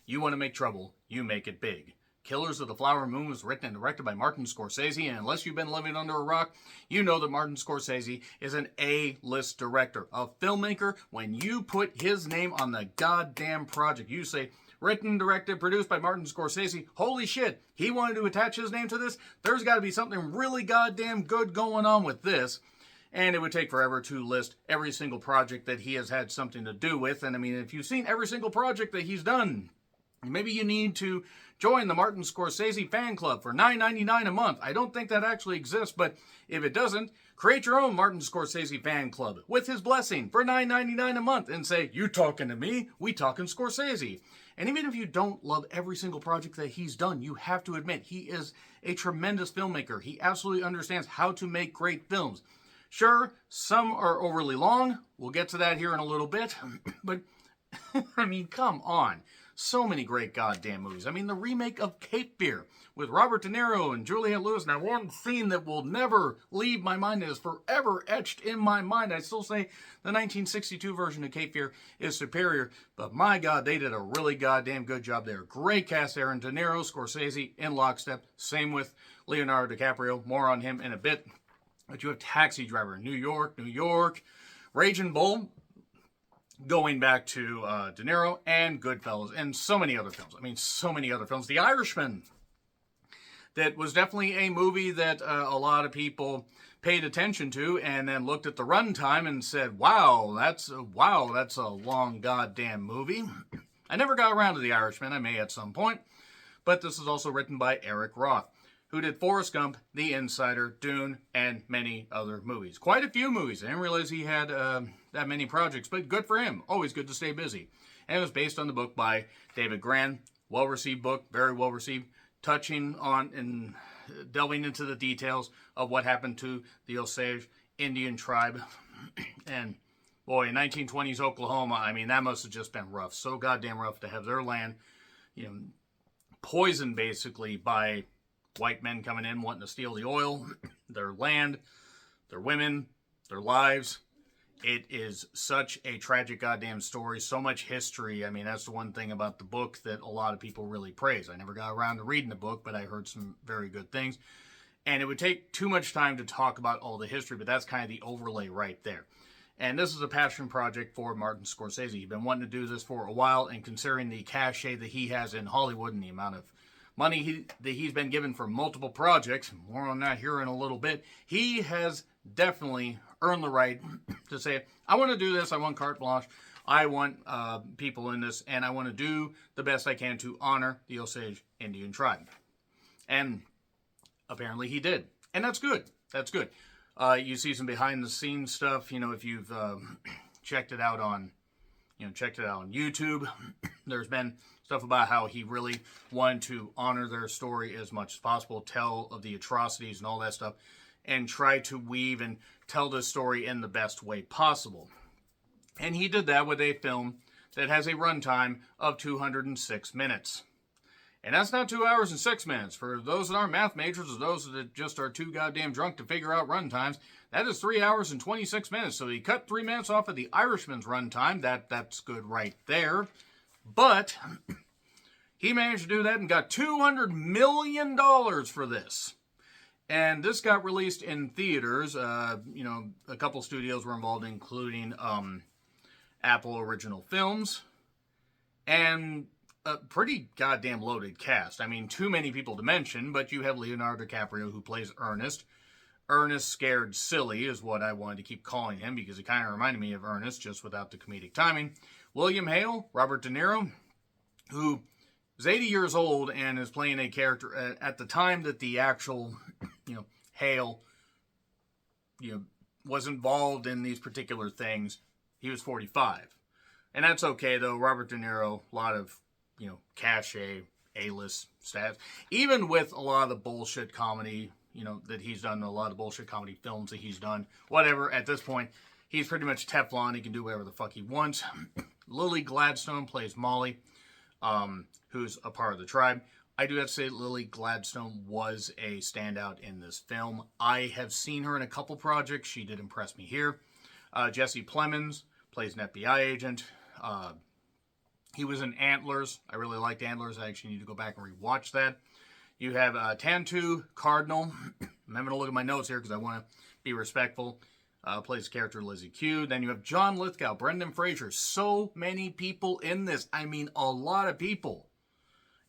You want to make trouble, you make it big. Killers of the Flower Moon was written and directed by Martin Scorsese, and unless you've been living under a rock, you know that Martin Scorsese is an A-list director, a filmmaker. When you put his name on the goddamn project, you say, written, directed, produced by Martin Scorsese, holy shit, he wanted to attach his name to this? There's got to be something really goddamn good going on with this. And it would take forever to list every single project that he has had something to do with. And I mean, if you've seen every single project that he's done, maybe you need to join the Martin Scorsese fan club for $9.99 a month. I don't think that actually exists, but if it doesn't, create your own Martin Scorsese fan club with his blessing for $9.99 a month and say, you talking to me, we talking Scorsese. And even if you don't love every single project that he's done, you have to admit he is a tremendous filmmaker. He absolutely understands how to make great films. Sure, some are overly long. We'll get to that here in a little bit. But, I mean, come on. So many great goddamn movies. I mean, the remake of Cape Fear with Robert De Niro and Juliette Lewis. Now, one scene that will never leave my mind and is forever etched in my mind. I still say the 1962 version of Cape Fear is superior. But my God, they did a really goddamn good job there. Great cast there. And De Niro, Scorsese in lockstep. Same with Leonardo DiCaprio. More on him in a bit. But you have Taxi Driver, New York, Raging Bull, going back to De Niro, and Goodfellas, and so many other films. I mean, so many other films. The Irishman, that was definitely a movie that a lot of people paid attention to, and then looked at the runtime and said, wow, that's a long goddamn movie. I never got around to The Irishman. I may at some point. But this is also written by Eric Roth, who did Forrest Gump, The Insider, Dune, and many other movies. Quite a few movies. I didn't realize he had that many projects, but good for him. Always good to stay busy. And it was based on the book by David Grann. Well-received book, very well-received, touching on and delving into the details of what happened to the Osage Indian tribe. And boy, in 1920s Oklahoma, I mean, that must have just been rough. So goddamn rough to have their land, poisoned basically by white men coming in wanting to steal the oil, their land, their women, their lives. It is such a tragic goddamn story. So much history. I mean, that's the one thing about the book that a lot of people really praise. I never got around to reading the book, but I heard some very good things. And it would take too much time to talk about all the history, but that's kind of the overlay right there. And this is a passion project for Martin Scorsese. He's been wanting to do this for a while, and considering the cachet that he has in Hollywood and the amount of money that he's been given for multiple projects, more on that here in a little bit, he has definitely earned the right to say, I want to do this, I want carte blanche, I want people in this, and I want to do the best I can to honor the Osage Indian tribe. And apparently he did. And that's good. That's good. You see some behind the scenes stuff, if you've checked it out on YouTube. There's been stuff about how he really wanted to honor their story as much as possible, tell of the atrocities and all that stuff, and try to weave and tell this story in the best way possible. And he did that with a film that has a runtime of 206 minutes. And that's not 2 hours and 6 minutes. For those that aren't math majors, or those that just are too goddamn drunk to figure out runtimes, that is 3 hours and 26 minutes. So he cut 3 minutes off of The Irishman's runtime. That's good right there. But he managed to do that and got $200 million for this. And this got released in theaters. A couple studios were involved, including Apple Original Films. And a pretty goddamn loaded cast. I mean, too many people to mention, but you have Leonardo DiCaprio, who plays Ernest. Ernest Scared Silly is what I wanted to keep calling him, because it kind of reminded me of Ernest, just without the comedic timing. William Hale, Robert De Niro, who is 80 years old and is playing a character at the time that the actual, Hale, was involved in these particular things. He was 45. And that's okay, though. Robert De Niro, a lot of, cachet, A-list status. Even with a lot of the bullshit comedy, that he's done, a lot of bullshit comedy films that he's done, whatever, at this point, he's pretty much Teflon. He can do whatever the fuck he wants. Lily Gladstone plays Molly, who's a part of the tribe. I do have to say Lily Gladstone was a standout in this film. I have seen her in a couple projects. She did impress me here. Jesse Plemons plays an FBI agent. He was in Antlers. I really liked Antlers. I actually need to go back and rewatch that. You have Tantu Cardinal. I'm having to look at my notes here because I want to be respectful. Plays the character Lizzie Q. Then you have John Lithgow, Brendan Fraser. So many people in this. I mean, a lot of people.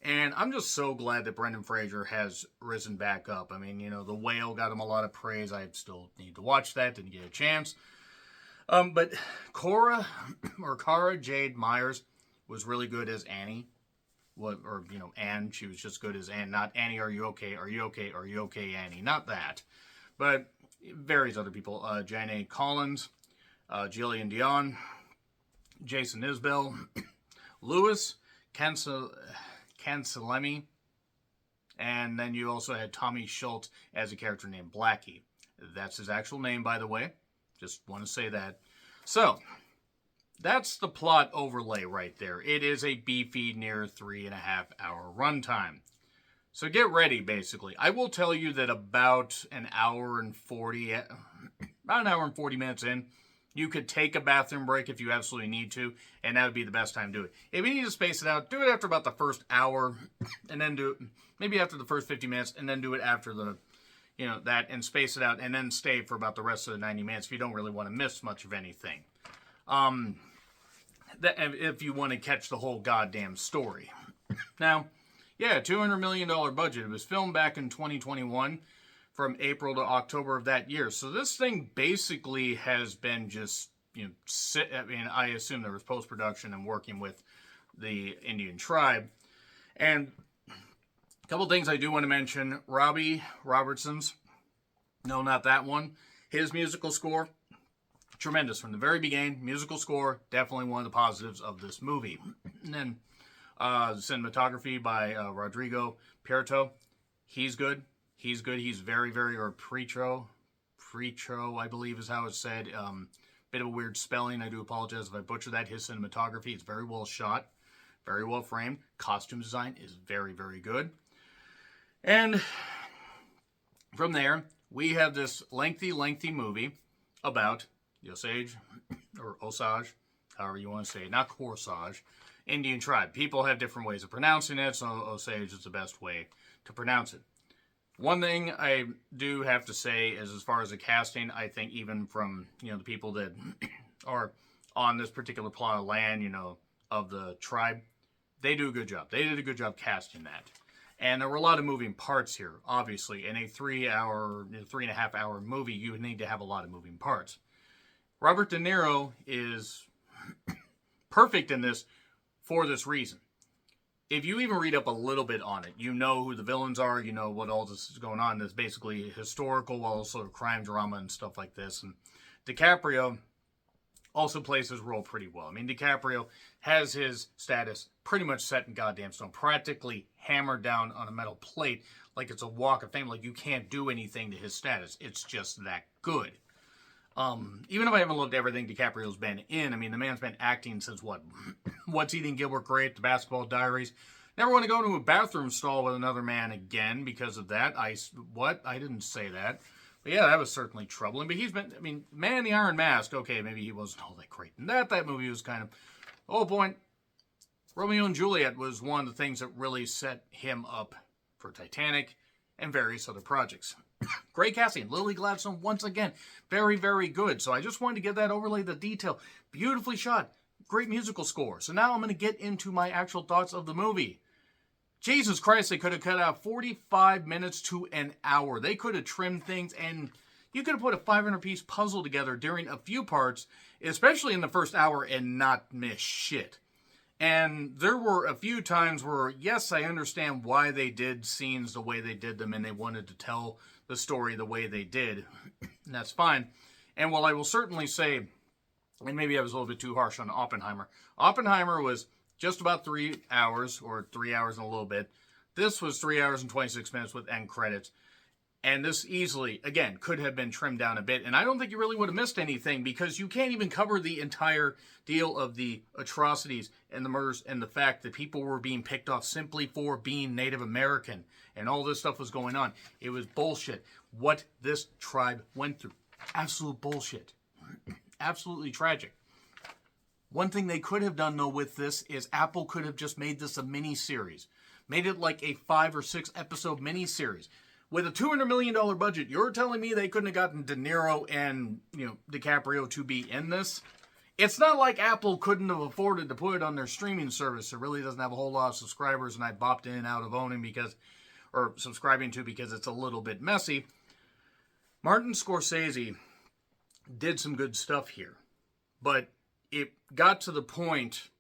And I'm just so glad that Brendan Fraser has risen back up. I mean, The Whale got him a lot of praise. I still need to watch that. Didn't get a chance. But Cara Jade Myers was really good as Annie. Anne. She was just good as Anne. Not Annie, are you okay? Are you okay? Are you okay, Annie? Not that. But various other people. Janae Collins, Jillian Dion, Jason Isbell, Louis Cancelemi, and then you also had Tommy Schultz as a character named Blackie. That's his actual name, by the way. Just want to say that. So, that's the plot overlay right there. It is a beefy, near 3.5 hour runtime. So get ready, basically. I will tell you that about an hour and 40 minutes in, you could take a bathroom break if you absolutely need to, and that would be the best time to do it. If you need to space it out, do it after about the first hour, and then do it maybe after the first 50 minutes, and then do it after that, and space it out, and then stay for about the rest of the 90 minutes if you don't really want to miss much of anything. If you want to catch the whole goddamn story. Now, yeah, $200 million budget. It was filmed back in 2021 from April to October of that year. So this thing basically has been just, I assume there was post-production and working with the Indian tribe. And a couple things I do want to mention. Robbie Robertson's, no, not that one. His musical score, tremendous from the very beginning. Musical score, definitely one of the positives of this movie. And then cinematography by Rodrigo Prieto. He's good. He's very, very, or Pretro, I believe is how it's said. Bit of a weird spelling. I do apologize if I butcher that. His cinematography, it's very well shot, very well framed. Costume design is very, very good. And from there, we have this lengthy movie about the Osage, or Osage, however you want to say it, not Corsage, Indian tribe. People have different ways of pronouncing it, so Osage is the best way to pronounce it. One thing I do have to say is, as far as the casting, I think even from, the people that are on this particular plot of land, of the tribe, they do a good job. They did a good job casting that. And there were a lot of moving parts here, obviously. In a 3.5 hour movie, you would need to have a lot of moving parts. Robert De Niro is perfect in this for this reason. If you even read up a little bit on it, you know who the villains are, you know what all this is going on. It's basically historical, while also crime drama and stuff like this. And DiCaprio also plays his role pretty well. I mean, DiCaprio has his status pretty much set in goddamn stone, practically hammered down on a metal plate like it's a walk of fame, like you can't do anything to his status. It's just that good. Even if I haven't looked at everything DiCaprio's been in, I mean, the man's been acting since What's Eating Gilbert Grape, The Basketball Diaries. Never want to go into a bathroom stall with another man again because of that. I didn't say that. But yeah, that was certainly troubling. But he's been, Man in the Iron Mask, okay, maybe he wasn't all that great. And that movie was kind of, point. Romeo and Juliet was one of the things that really set him up for Titanic and various other projects. Great casting. Lily Gladstone, once again, very, very good. So I just wanted to get that overlay, the detail. Beautifully shot. Great musical score. So now I'm going to get into my actual thoughts of the movie. Jesus Christ, they could have cut out 45 minutes to an hour. They could have trimmed things, and you could have put a 500-piece puzzle together during a few parts, especially in the first hour, and not miss shit. And there were a few times where, yes, I understand why they did scenes the way they did them, and they wanted to tell the story the way they did. And that's fine. And while I will certainly say, and maybe I was a little bit too harsh on Oppenheimer. Oppenheimer was just about 3 hours, or 3 hours and a little bit. This was 3 hours and 26 minutes with end credits. And this easily, again, could have been trimmed down a bit. And I don't think you really would have missed anything, because you can't even cover the entire deal of the atrocities and the murders and the fact that people were being picked off simply for being Native American. And all this stuff was going on. It was bullshit. What this tribe went through. Absolute bullshit. Absolutely tragic. One thing they could have done, though, with this is Apple could have just made this a mini-series. Made it like a 5 or 6 episode mini-series. With a $200 million budget, you're telling me they couldn't have gotten De Niro and, DiCaprio to be in this? It's not like Apple couldn't have afforded to put it on their streaming service. It really doesn't have a whole lot of subscribers, and I bopped in and out of owning or subscribing to because it's a little bit messy. Martin Scorsese did some good stuff here. But it got to the point,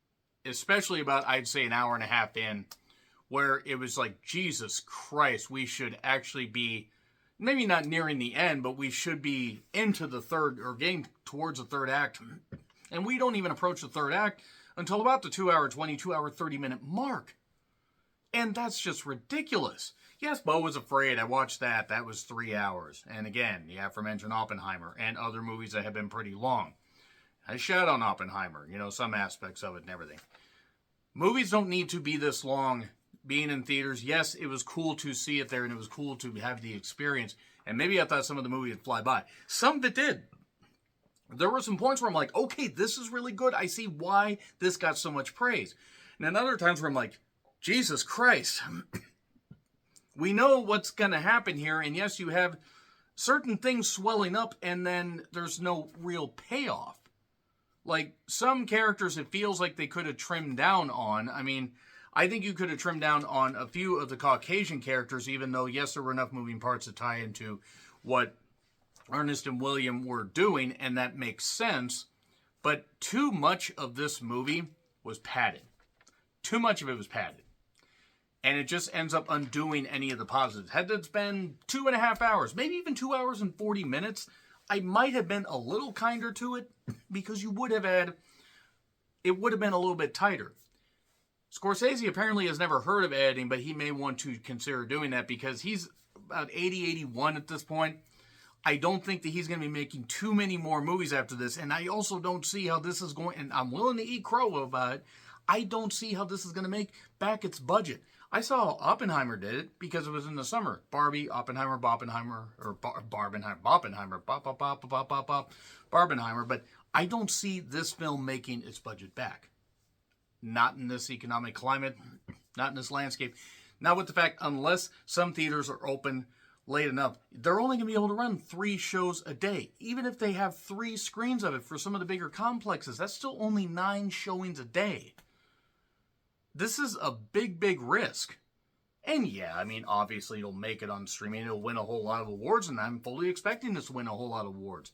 especially about, I'd say, an hour and a half in, where it was like, Jesus Christ, we should actually be, maybe not nearing the end, but we should be into the third, or getting towards the third act. And we don't even approach the third act until about the 2-hour, 2-hour, 30-minute mark. And that's just ridiculous. Yes, Bo was afraid. I watched that. That was 3 hours. And again, the aforementioned Oppenheimer and other movies that have been pretty long. I shat on Oppenheimer, some aspects of it and everything. Movies don't need to be this long being in theaters. Yes, it was cool to see it there and it was cool to have the experience. And maybe I thought some of the movie would fly by. Some of it did. There were some points where I'm like, okay, this is really good. I see why this got so much praise. And then other times where I'm like, Jesus Christ. We know what's going to happen here. And yes, you have certain things swelling up and then there's no real payoff. Like, some characters, it feels like they could have trimmed down on. I mean, I think you could have trimmed down on a few of the Caucasian characters, even though, yes, there were enough moving parts to tie into what Ernest and William were doing, and that makes sense. But too much of this movie was padded. Too much of it was padded. And it just ends up undoing any of the positives. Had it been 2.5 hours, maybe even 2 hours and 40 minutes, I might have been a little kinder to it because it would have been a little bit tighter. Scorsese apparently has never heard of editing, but he may want to consider doing that because he's about 80, 81 at this point. I don't think that he's going to be making too many more movies after this, and I also don't see how this is going, and I'm willing to eat crow about it, I don't see how this is going to make back its budget. I saw Oppenheimer did it because it was in the summer. Barbie, Oppenheimer, Boppenheimer, or Barbenheimer, Boppenheimer, Barbenheimer. But I don't see this film making its budget back. Not in this economic climate, not in this landscape. Not with the fact, unless some theaters are open late enough, they're only going to be able to run 3 shows a day. Even if they have 3 screens of it for some of the bigger complexes, that's still only 9 showings a day. This is a big, big risk. And yeah, I mean, obviously it'll make it on streaming. It'll win a whole lot of awards, and I'm fully expecting this to win a whole lot of awards.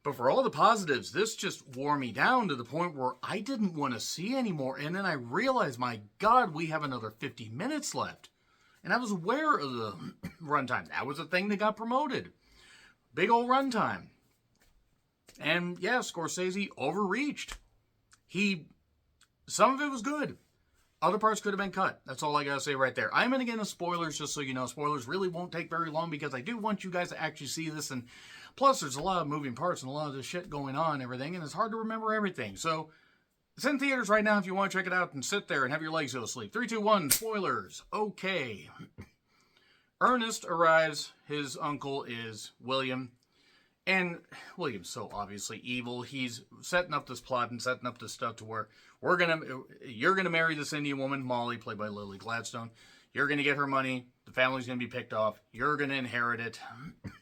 But for all the positives, this just wore me down to the point where I didn't want to see anymore. And then I realized, my God, we have another 50 minutes left. And I was aware of the runtime. That was a thing that got promoted. Big old runtime. And yeah, Scorsese overreached. Some of it was good. Other parts could have been cut. That's all I gotta say right there. I'm gonna get into spoilers just so you know. Spoilers really won't take very long because I do want you guys to actually see this. And plus, there's a lot of moving parts and a lot of this shit going on and everything. And it's hard to remember everything. So, it's in theaters right now if you want to check it out and sit there and have your legs go to sleep. 3, 2, 1, spoilers. Okay. Ernest arrives. His uncle is William. And William's so obviously evil. He's setting up this plot and setting up this stuff to where you're gonna marry this Indian woman, Molly, played by Lily Gladstone. You're gonna get her money. The family's gonna be picked off. You're gonna inherit it.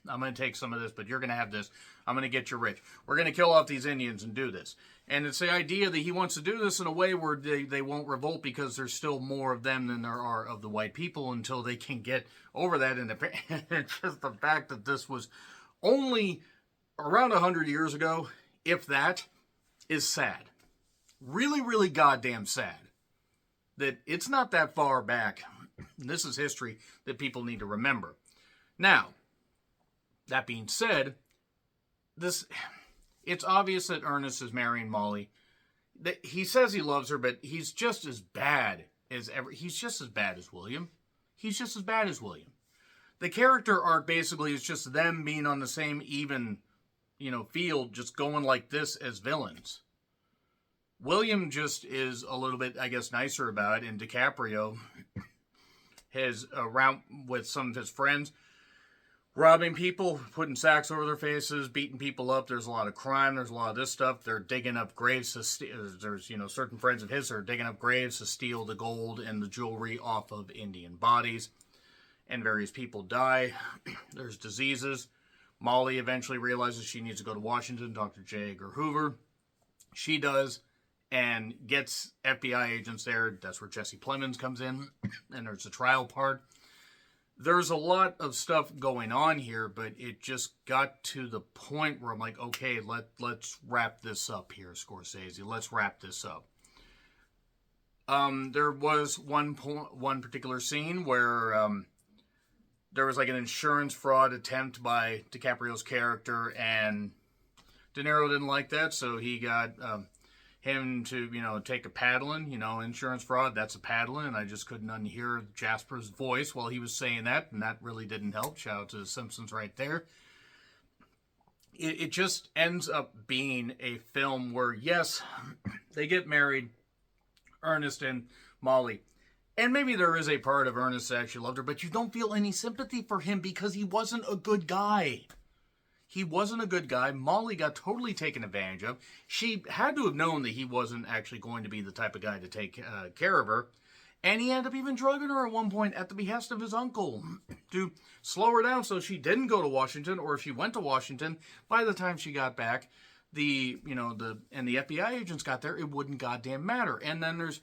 I'm gonna take some of this, but you're gonna have this. I'm gonna get you rich. We're gonna kill off these Indians and do this. And it's the idea that he wants to do this in a way where they won't revolt because there's still more of them than there are of the white people until they can get over that. And it's just the fact that this was only around 100 years ago, if that, is sad. Really, really goddamn sad. That it's not that far back. This is history that people need to remember. Now, that being said, it's obvious that Ernest is marrying Molly. He says he loves her, but he's just as bad as ever. He's just as bad as William. He's just as bad as William. The character arc basically is just them being on the same even field, just going like this as villains. William just is a little bit, I guess, nicer about it, and DiCaprio has around with some of his friends. robbing people, putting sacks over their faces, beating people up. There's a lot of crime. There's a lot of this stuff. They're digging up graves to there's, certain friends of his are digging up graves to steal the gold and the jewelry off of Indian bodies. And various people die. There's diseases. Molly eventually realizes she needs to go to Washington, Dr. J. Edgar Hoover. She does, and gets FBI agents there. That's where Jesse Plemons comes in, and there's a trial part. There's a lot of stuff going on here, but it just got to the point where I'm like, okay, let's wrap this up here, Scorsese. Let's wrap this up. There was one particular scene where there was like an insurance fraud attempt by DiCaprio's character, and De Niro didn't like that, so he got him to, take a paddling, insurance fraud, that's a paddling, and I just couldn't unhear Jasper's voice while he was saying that, and that really didn't help. Shout out to The Simpsons right there. It just ends up being a film where, yes, they get married, Ernest and Molly, and maybe there is a part of Ernest that actually loved her, but you don't feel any sympathy for him because he wasn't a good guy. He wasn't a good guy. Molly got totally taken advantage of. She had to have known that he wasn't actually going to be the type of guy to take care of her. And he ended up even drugging her at one point at the behest of his uncle to slow her down so she didn't go to Washington, or if she went to Washington, by the time she got back, the FBI agents got there, it wouldn't goddamn matter. And then there's,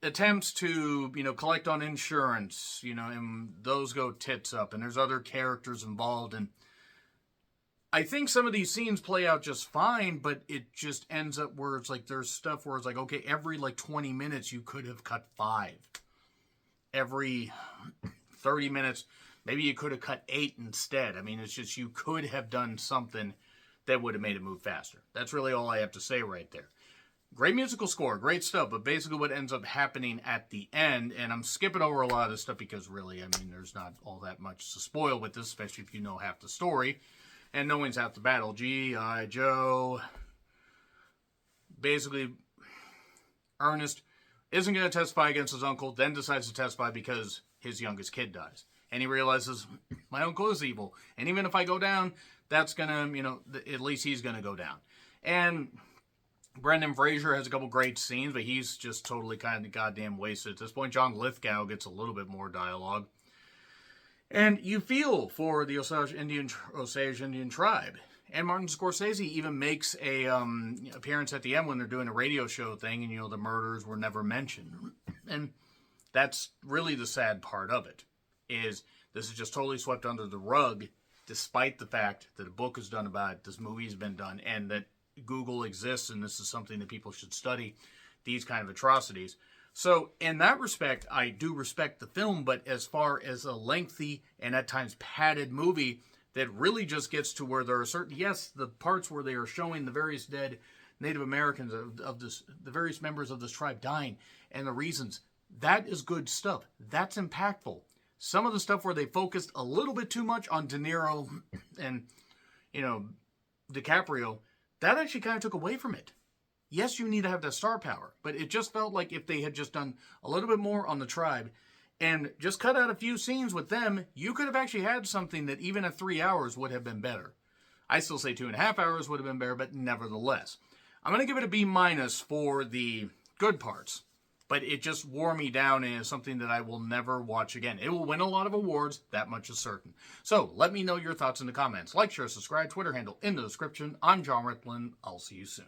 attempts to, collect on insurance, and those go tits up, and there's other characters involved, and I think some of these scenes play out just fine, but it just ends up where it's like, there's stuff where it's like, okay, every 20 minutes you could have cut 5. Every 30 minutes, maybe you could have cut 8 instead. I mean, it's just, you could have done something that would have made it move faster. That's really all I have to say right there. Great musical score, great stuff, but basically what ends up happening at the end, and I'm skipping over a lot of this stuff because really, there's not all that much to spoil with this, especially if you know half the story, and knowing's half the battle. G.I. Joe. Basically, Ernest isn't going to testify against his uncle, then decides to testify because his youngest kid dies. And he realizes, my uncle is evil, and even if I go down, that's going to, at least he's going to go down. And Brendan Fraser has a couple great scenes, but he's just totally kind of goddamn wasted at this point. John Lithgow gets a little bit more dialogue. And you feel for the Osage Indian tribe. And Martin Scorsese even makes a appearance at the end when they're doing a radio show thing, and, the murders were never mentioned. And that's really the sad part of it, is this is just totally swept under the rug, despite the fact that a book is done about it, this movie's been done, and that Google exists, and this is something that people should study, these kind of atrocities. So in that respect, I do respect the film, but as far as a lengthy and at times padded movie that really just gets to where there are certain, yes, the parts where they are showing the various dead Native Americans of this, the various members of this tribe dying, and the reasons, that is good stuff. That's impactful. Some of the stuff where they focused a little bit too much on De Niro and, DiCaprio, that actually kind of took away from it. Yes, you need to have that star power, but it just felt like if they had just done a little bit more on the tribe and just cut out a few scenes with them, you could have actually had something that even at 3 hours would have been better. I still say 2.5 hours would have been better, but nevertheless. I'm going to give it a B- for the good parts, but it just wore me down and is something that I will never watch again. It will win a lot of awards, that much is certain. So, let me know your thoughts in the comments. Like, share, subscribe, Twitter handle in the description. I'm John Riplin. I'll see you soon.